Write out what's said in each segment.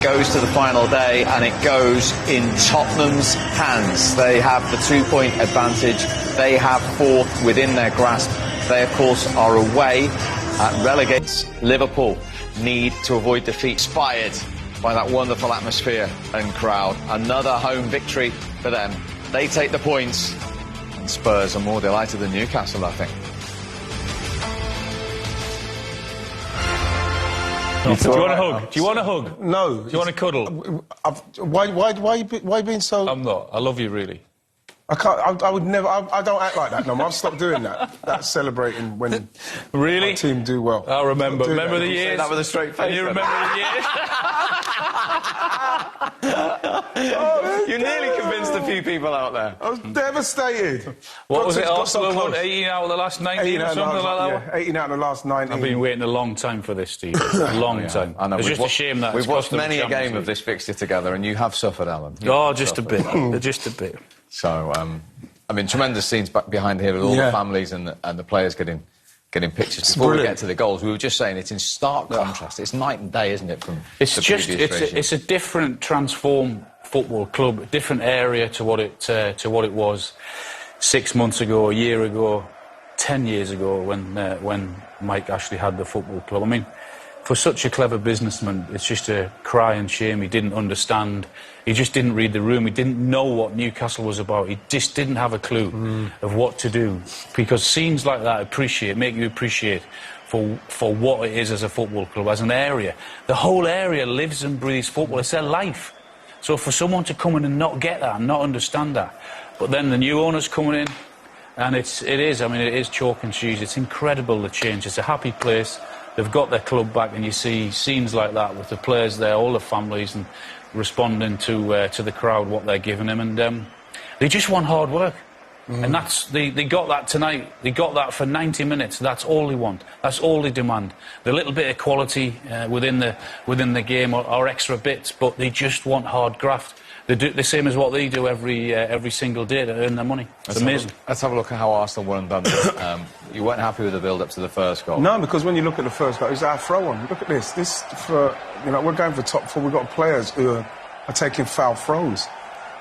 Goes to the final day, and it goes in Tottenham's hands. They have the 2-point advantage. They have fourth within their grasp. They, of course, are away at relegates. Liverpool need to avoid defeat. Inspired by that wonderful atmosphere and crowd. Another home victory for them. They take the points, and Spurs are more delighted than Newcastle, I think. Do you want a hug? Do you want a hug? No. Do you want a cuddle? Why you being so... I'm not. I love you, really. I can't... I would never... I don't act like that no more. I've stopped doing that. That's celebrating when really? My team do well. I remember. Remember the years? That with a straight face. You remember the years? You nearly convinced a few people out there. I was devastated. What was it? Arsenal won 18 out of the last 19 or something like that? Yeah, 18 out of the last 19. I've been waiting a long time for this, Steve. A long time. I know. It's just a shame that we've watched many a game of this fixture together, and you have suffered, Alan. Just a bit. Just a bit. So, I mean, tremendous scenes back behind here with all the families and the players getting pictures. Before we get to the goals, we were just saying it's in stark contrast. It's night and day, isn't it, from it's the just previous regime? It's a different transformed football club, a different area to what it was 6 months ago, a year ago, 10 years ago when Mike Ashley had the football club. I mean, for such a clever businessman, it's just a cry and shame. He didn't understand. He just didn't read the room. He didn't know what Newcastle was about. He just didn't have a clue of what to do. Because scenes like that make you appreciate for what it is as a football club, as an area. The whole area lives and breathes football. It's their life. So for someone to come in and not get that and not understand that, but then the new owners coming in, and it is chalk and cheese. It's incredible, the change. It's a happy place. They've got their club back, and you see scenes like that with the players there, all the families, and responding to the crowd, what they're giving them, and they just want hard work. And they got that tonight. They got that for 90 minutes. That's all they want. That's all they demand. The little bit of quality within the game or extra bits, but they just want hard graft. They do the same as what they do every single day to earn their money. It's amazing. Let's have a look at how Arsenal won and done. You weren't happy with the build-up to the first goal. No, because when you look at the first goal, it's our throw-on. Look at this. We're going for top four. We've got players who are taking foul throws.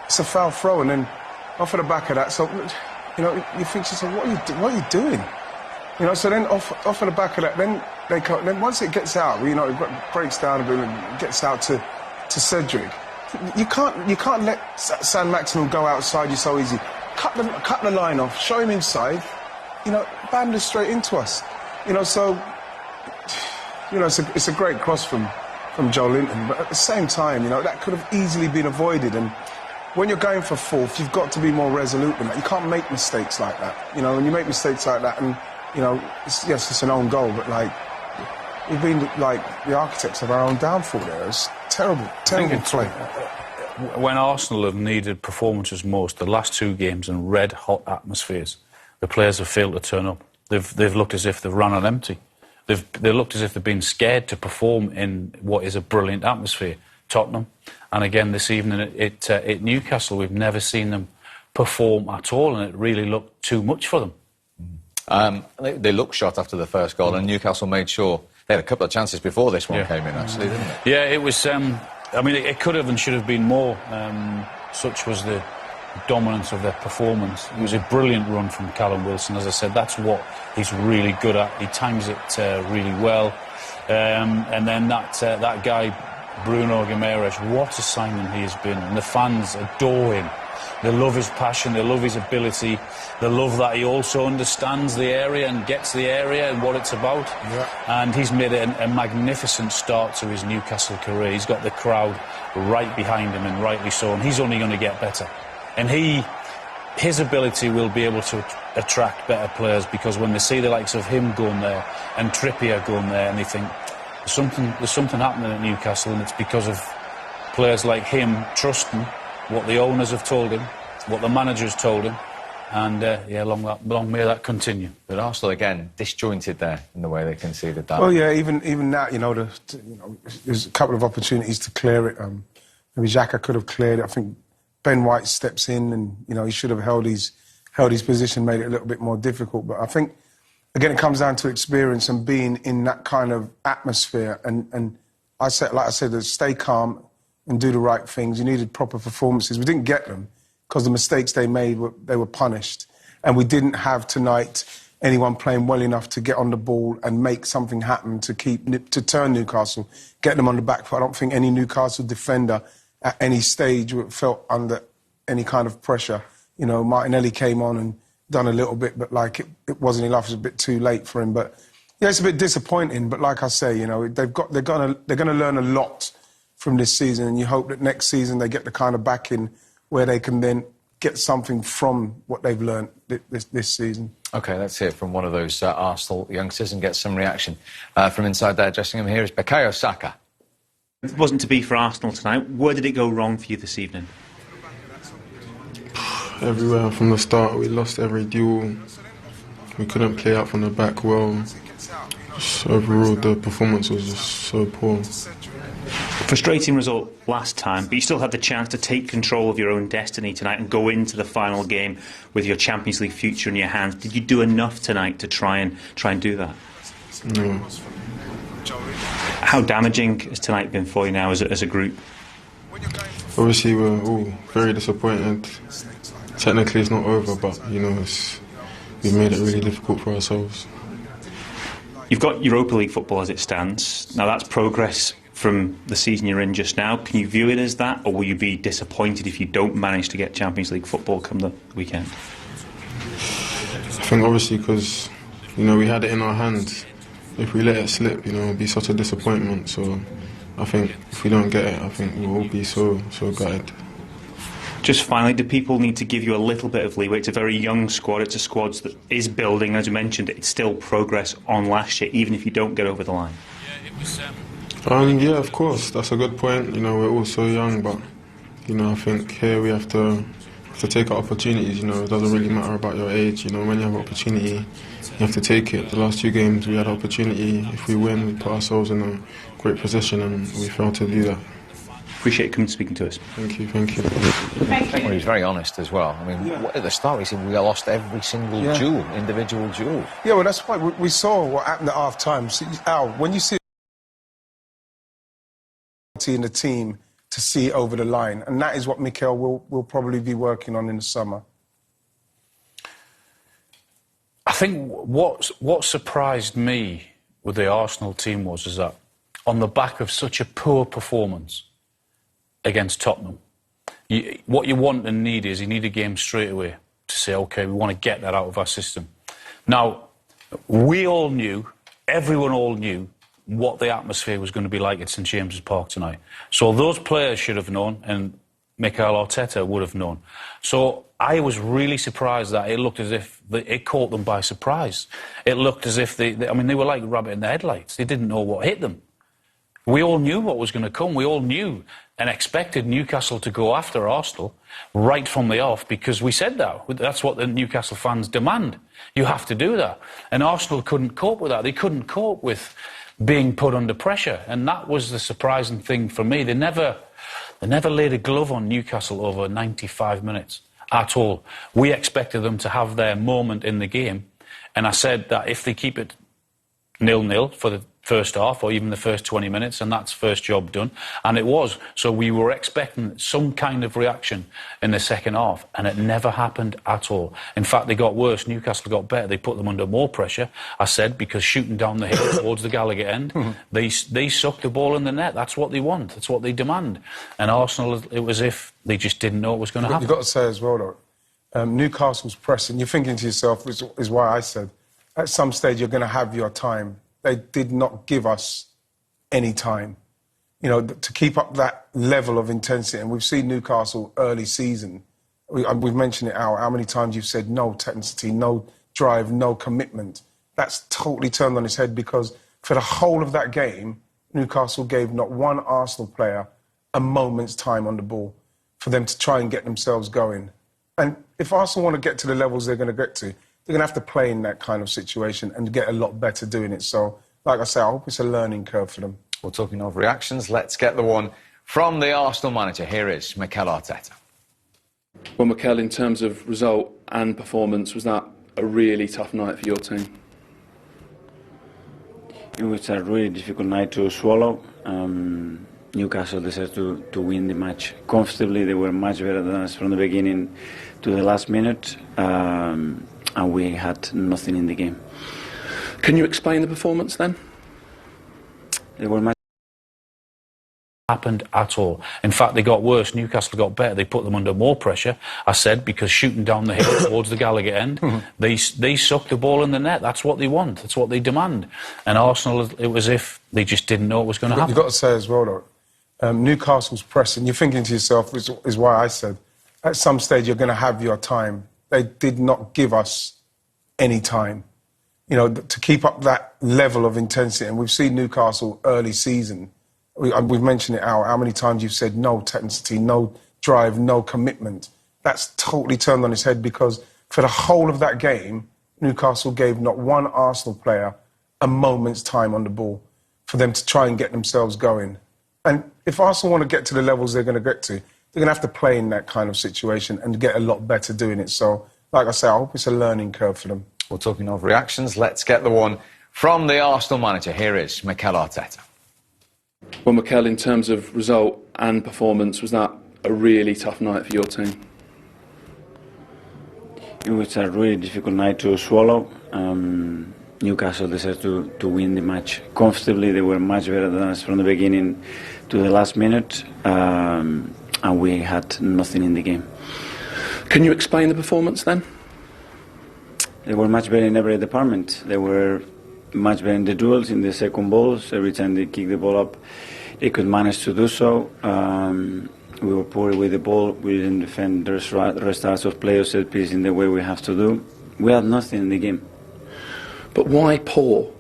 It's a foul throw, and then off of the back of that, so you think to yourself, what are you doing? So then off of the back of that, then once it gets out, it breaks down a bit and gets out to Cedric. You can't let San Maximin go outside you so easy. Cut the line off, show him inside, bam this straight into us. It's a great cross from Joe Linton, but at the same time, that could have easily been avoided. And when you're going for fourth, you've got to be more resolute than that. You can't make mistakes like that. When you make mistakes like that, and it's an own goal, but we've been like the architects of our own downfall there. It's terrible play. When Arsenal have needed performances most, the last two games in red-hot atmospheres, the players have failed to turn up. They've looked as if they've run on empty. They looked as if they've been scared to perform in what is a brilliant atmosphere. Tottenham, and again this evening at Newcastle, we've never seen them perform at all, and it really looked too much for them. They looked shot after the first goal, and Newcastle made sure they had a couple of chances before this one came in, actually, didn't it? Yeah, it was. It could have and should have been more. Such was the dominance of their performance. It was a brilliant run from Callum Wilson. As I said, that's what he's really good at. He times it really well, and then that guy Bruno Guimaraes, what a signing he has been, and the fans adore him. They love his passion, they love his ability, they love that he also understands the area and gets the area and what it's about. And he's made a magnificent start to his Newcastle career. He's got the crowd right behind him, and rightly so, and he's only going to get better. And his ability will be able to attract better players, because when they see the likes of him going there and Trippier going there, and they think there's something happening at Newcastle, and it's because of players like him trusting what the owners have told him, what the managers told him, and long may that continue. But Arsenal again disjointed there in the way they conceded that. Well, yeah, even that, there's a couple of opportunities to clear it. Maybe Xhaka could have cleared it. I think Ben White steps in, and he should have held his position, made it a little bit more difficult. But I think, again, it comes down to experience and being in that kind of atmosphere. And like I said, stay calm, and do the right things. You needed proper performances. We didn't get them because the mistakes they made, they were punished. And we didn't have tonight anyone playing well enough to get on the ball and make something happen to turn Newcastle, get them on the back foot. I don't think any Newcastle defender at any stage felt under any kind of pressure. You know, Martinelli came on and done a little bit, but like it wasn't enough. It was a bit too late for him. But yeah, it's a bit disappointing. But like I say, you know, they're gonna learn a lot from this season, and you hope that next season they get the kind of backing where they can then get something from what they've learned this season. OK, let's hear from one of those Arsenal youngsters and get some reaction from inside their dressing room. Here is Bukayo Saka. It wasn't to be for Arsenal tonight. Where did it go wrong for you this evening? Everywhere from the start. We lost every duel. We couldn't play out from the back well. Just overall, the performance was just so poor. Frustrating result last time, but you still had the chance to take control of your own destiny tonight and go into the final game with your Champions League future in your hands. Did you do enough tonight to try and do that? No. How damaging has tonight been for you now as a group? Obviously, we're all very disappointed. Technically, it's not over, but you know, we've made it really difficult for ourselves. You've got Europa League football as it stands. Now that's progress from the season you're in just now. Can you view it as that, or will you be disappointed if you don't manage to get Champions League football come the weekend? I think obviously because, you know, we had it in our hands. If we let it slip, you know, it'd be such a disappointment. So I think if we don't get it, I think we'll all be so gutted. Just finally, do people need to give you a little bit of leeway? It's a very young squad. It's a squad that is building. As you mentioned, it's still progress on last year, even if you don't get over the line. Yeah, of course, that's a good point. You know, we're all so young, but you know, I think here we have to take our opportunities. You know, it doesn't really matter about your age. You know, when you have an opportunity, you have to take it. The last 2 games we had an opportunity. If we win, we put ourselves in a great position, and we failed to do that. Appreciate you coming and speaking to us. Thank you. Well, he's very honest as well. I mean, at the start he said we lost every single duel, individual duel. Yeah, well, that's why we saw what happened at half-time. Al, when you see in the team to see it over the line, and that is what Mikel will probably be working on in the summer. I think what surprised me with the Arsenal team was that on the back of such a poor performance against Tottenham, what you want and need is you need a game straight away to say, OK, we want to get that out of our system. Now, we all knew, everyone all knew, what the atmosphere was going to be like at St James's Park tonight. So those players should have known, and Mikel Arteta would have known. So I was really surprised that it looked as if it caught them by surprise. It looked as if they were like rabbit in the headlights. They didn't know what hit them. We all knew what was going to come. We all knew and expected Newcastle to go after Arsenal right from the off, because we said that. That's what the Newcastle fans demand. You have to do that. And Arsenal couldn't cope with that. They couldn't cope with being put under pressure, and that was the surprising thing for me. They never laid a glove on Newcastle over 95 minutes at all. We expected them to have their moment in the game, and I said that if they keep it 0-0 for the first half or even the first 20 minutes, and that's first job done, and it was. So we were expecting some kind of reaction in the second half, and it never happened at all. In fact, they got worse. Newcastle got better. They put them under more pressure, I said, because shooting down the hill towards the Gallagher end, they suck the ball in the net. That's what they want. That's what they demand. And Arsenal, it was as if they just didn't know what was going to happen. You've got to say as well, though, Newcastle's pressing. You're thinking to yourself, which is why I said, at some stage you're going to have your time. They did not give us any time, you know, to keep up that level of intensity. And we've seen Newcastle early season. We've mentioned it, Al, how many times you've said no intensity, no drive, no commitment. That's totally turned on its head, because for the whole of that game, Newcastle gave not one Arsenal player a moment's time on the ball for them to try and get themselves going. And if Arsenal want to get to the levels they're going to get to, they're going to have to play in that kind of situation and get a lot better doing it. So, like I say, I hope it's a learning curve for them. Well, talking of reactions, let's get the one from the Arsenal manager. Here is Mikel Arteta. Well, Mikel, in terms of result and performance, was that a really tough night for your team? It was a really difficult night to swallow. Newcastle deserved to win the match comfortably. They were much better than us from the beginning to the last minute, and we had nothing in the game. Can you explain the performance then? They were much happened at all. In fact, they got worse. Newcastle got better. They put them under more pressure, I said, because shooting down the hill towards the Gallagher end, they suck the ball in the net. That's what they want. That's what they demand. And Arsenal, it was as if they just didn't know what was going to happen. You've got to say as well, though, Newcastle's pressing. You're thinking to yourself, is why I said, at some stage you're going to have your time. They did not give us any time. You know, to keep up that level of intensity. And we've seen Newcastle early season. We've mentioned it, Al, how many times you've said no intensity, no drive, no commitment. That's totally turned on its head because for the whole of that game, Newcastle gave not one Arsenal player a moment's time on the ball for them to try and get themselves going. And if Arsenal want to get to the levels they're going to get to, they're going to have to play in that kind of situation and get a lot better doing it. So, like I say, I hope it's a learning curve for them. Well, talking of reactions, let's get the one from the Arsenal manager. Here is Mikel Arteta. Well, Mikel, in terms of result and performance, was that a really tough night for your team? It was a really difficult night to swallow. Newcastle deserved to win the match comfortably. They were much better than us from the beginning to the last minute, and we had nothing in the game. Can you explain the performance then? They were much better in every department. They were much better in the duels, in the second balls. Every time they kicked the ball up, they could manage to do so. We were poor with the ball. We didn't defend the restarts of play or set piece in the way we have to do. We had nothing in the game. But why poor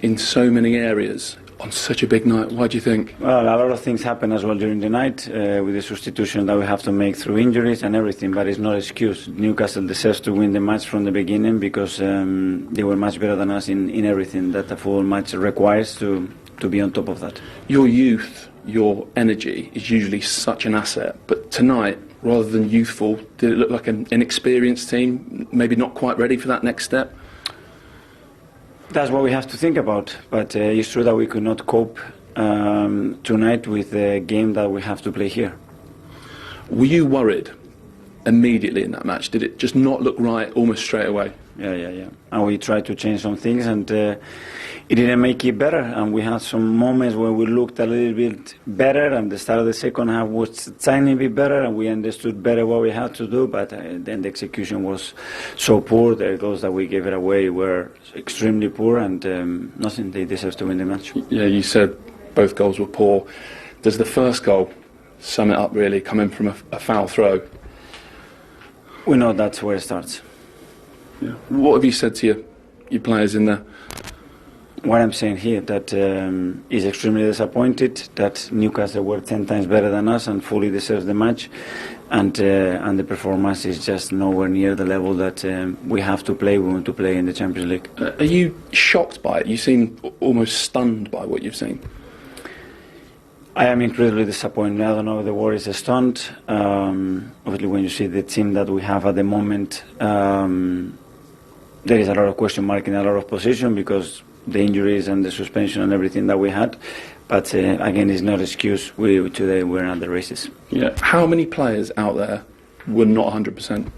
in so many areas on such a big night? Why do you think? Well, a lot of things happen as well during the night with the substitution that we have to make through injuries and everything, but it's not an excuse. Newcastle deserves to win the match from the beginning because they were much better than us in everything that a full match requires to be on top of that. Your youth, your energy is usually such an asset, but tonight, rather than youthful, did it look like an inexperienced team, maybe not quite ready for that next step? That's what we have to think about, but it's true that we could not cope tonight with the game that we have to play here. Were you worried immediately in that match? Did it just not look right almost straight away? Yeah. And we tried to change some things, and it didn't make it better. And we had some moments where we looked a little bit better, and the start of the second half was a tiny bit better, and we understood better what we had to do. But then the execution was so poor. The goals that we gave it away were extremely poor, and nothing. They deserve to win the match. Yeah, you said both goals were poor. Does the first goal sum it up, really, coming from a foul throw? We know that's where it starts. Yeah. What have you said to your players in there? What I'm saying here, that is extremely disappointed, that Newcastle were 10 times better than us and fully deserves the match, and the performance is just nowhere near the level that we have to play. We want to play in the Champions League. Are you shocked by it? You seem almost stunned by what you've seen. I am incredibly disappointed. I don't know if the word is stunned. Obviously, when you see the team that we have at the moment, there is a lot of question mark in a lot of positions because the injuries and the suspension and everything that we had. But again, it's not an excuse. Today we're at the races. Yeah. How many players out there were not 100%?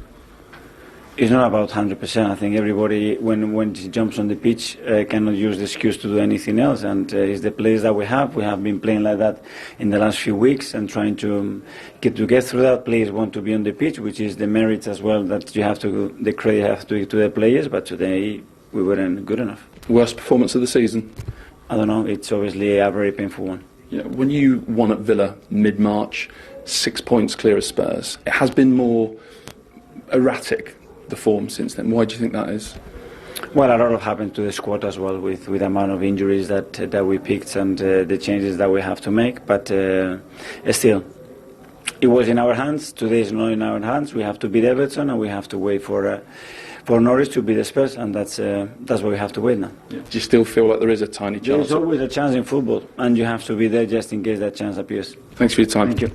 It's not about 100%. I think everybody, when he jumps on the pitch, cannot use the excuse to do anything else. And it's the players that we have. We have been playing like that in the last few weeks and trying to get through that. Players want to be on the pitch, which is the merit as well that you have to, the credit have to give to the players. But today we weren't good enough. Worst performance of the season? I don't know. It's obviously a very painful one. Yeah. When you won at Villa mid-March, 6 points clear of Spurs, it has been more erratic, the form since then. Why do you think that is? Well, a lot of happened to the squad as well with the amount of injuries that we picked and the changes that we have to make. But still, it was in our hands. Today is not in our hands. We have to beat Everton and we have to wait for Norwich to beat the Spurs, and that's what we have to wait now. Yeah. Do you still feel like there is a tiny chance? There's always a chance in football, and you have to be there just in case that chance appears. Thanks for your time. Thank you.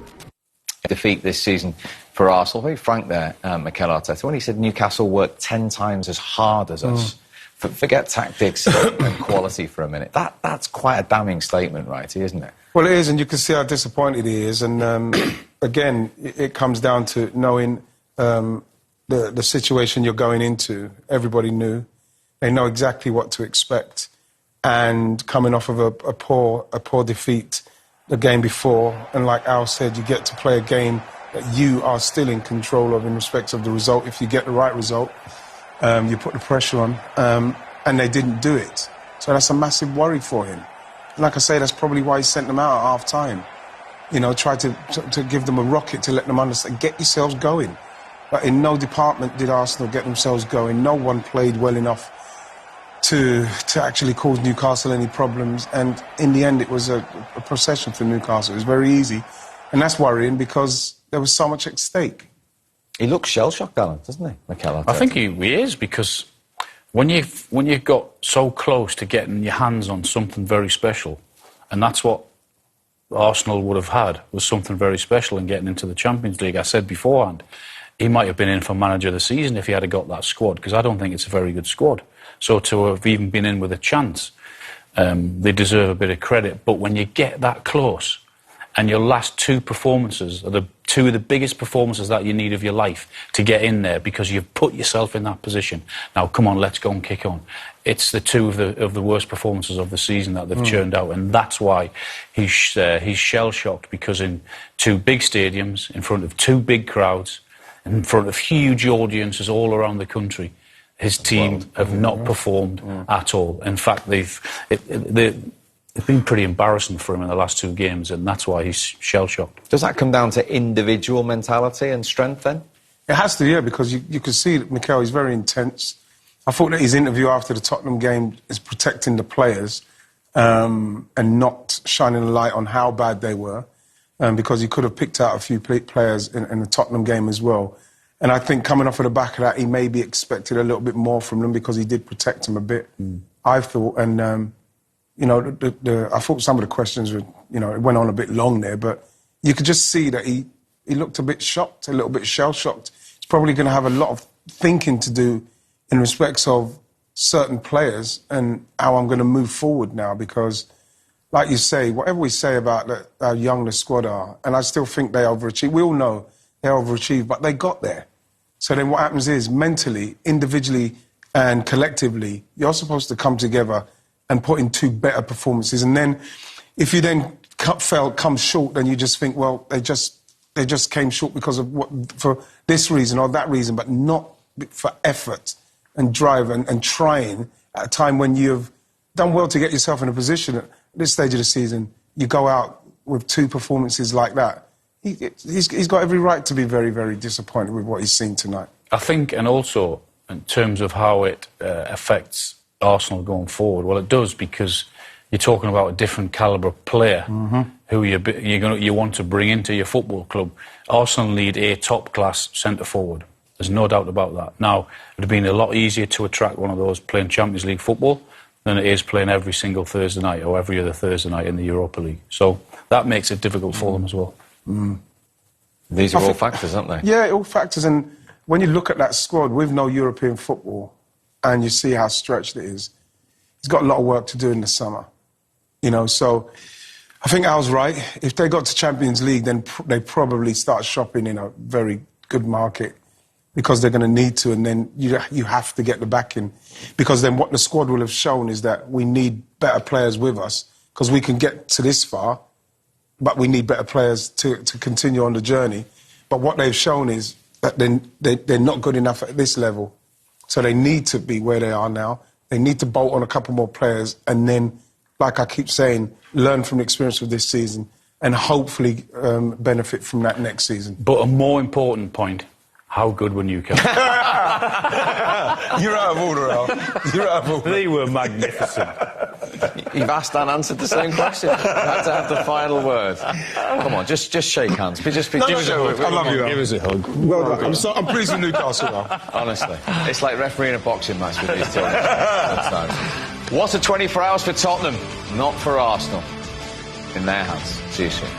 Defeat this season for Arsenal. Very frank there, Mikel Arteta, when he said Newcastle worked 10 times as hard as us. Forget tactics and quality for a minute. That's quite a damning statement, right, isn't it? Well, it is, and you can see how disappointed he is. And again, it comes down to knowing the situation you're going into. Everybody knew. They know exactly what to expect. And coming off of a poor defeat the game before, and like Al said, you get to play a game that you are still in control of in respect of the result. If you get the right result, you put the pressure on, and they didn't do it. So that's a massive worry for him. Like I say, that's probably why he sent them out at half-time. You know, tried to give them a rocket to let them understand, get yourselves going. But in no department did Arsenal get themselves going. No one played well enough to actually cause Newcastle any problems. And in the end, it was a procession for Newcastle. It was very easy. And that's worrying because there was so much at stake. He looks shell-shocked, Alan, doesn't he, Mikel Arteta? I think he is, because when you've got so close to getting your hands on something very special, and that's what Arsenal would have had, was something very special in getting into the Champions League. I said beforehand, he might have been in for manager of the season if he had got that squad, because I don't think it's a very good squad. So to have even been in with a chance, they deserve a bit of credit. But when you get that close, and your last two performances are two of the biggest performances that you need of your life to get in there, because you've put yourself in that position. Now, come on, let's go and kick on. It's the two of the worst performances of the season that they've churned out, and that's why he's shell-shocked, because in two big stadiums, in front of two big crowds, in front of huge audiences all around the country, his team have not performed at all. In fact, it's been pretty embarrassing for him in the last two games, and that's why he's shell-shocked. Does that come down to individual mentality and strength then? It has to, yeah, because you can see that Mikel is very intense. I thought that his interview after the Tottenham game is protecting the players and not shining a light on how bad they were, because he could have picked out a few players in the Tottenham game as well. And I think coming off of the back of that, he maybe expected a little bit more from them, because he did protect them a bit, I thought. And, you know, I thought some of the questions were, you know, it went on a bit long there, but you could just see that he looked a bit shocked, a little bit shell-shocked. He's probably going to have a lot of thinking to do in respects of certain players and how I'm going to move forward now, because, like you say, whatever we say about how young the squad are, and I still think they overachieved. We all know they overachieved, but they got there. So then what happens is, mentally, individually and collectively, you're supposed to come together and put in two better performances. And then if you then come short, then you just think, well, they just came short because of for this reason or that reason, but not for effort and drive and trying at a time when you've done well to get yourself in a position. At this stage of the season, you go out with two performances like that. He's got every right to be very, very disappointed with what he's seen tonight. I think, and also in terms of how it affects Arsenal going forward, well, it does, because you're talking about a different calibre player who you want to bring into your football club. Arsenal need a top-class centre-forward. There's no doubt about that. Now, it would have been a lot easier to attract one of those playing Champions League football than it is playing every single Thursday night or every other Thursday night in the Europa League. So that makes it difficult for them as well. These are all factors, aren't they? Yeah, all factors. And when you look at that squad with no European football and you see how stretched it is, he's got a lot of work to do in the summer. You know, so I think Al's right. If they got to Champions League, then they probably start shopping in a very good market, because they're going to need to, and then you have to get the backing. Because then what the squad will have shown is that we need better players with us, because we can get to this far, but we need better players to continue on the journey. But what they've shown is that they're not good enough at this level. So they need to be where they are now. They need to bolt on a couple more players and then, like I keep saying, learn from the experience of this season and hopefully benefit from that next season. But a more important point, how good were Newcastle? You're out of order, Al. You're out of order. They were magnificent. You've asked and answered the same question. You had to have the final word. Come on, just shake hands. Give us a hug. I love you, Al. Give us a hug. Well done. I'm pleased with Newcastle, Al. Honestly. It's like refereeing a boxing match with these two. What a 24 hours for Tottenham, not for Arsenal. In their hands. See you soon.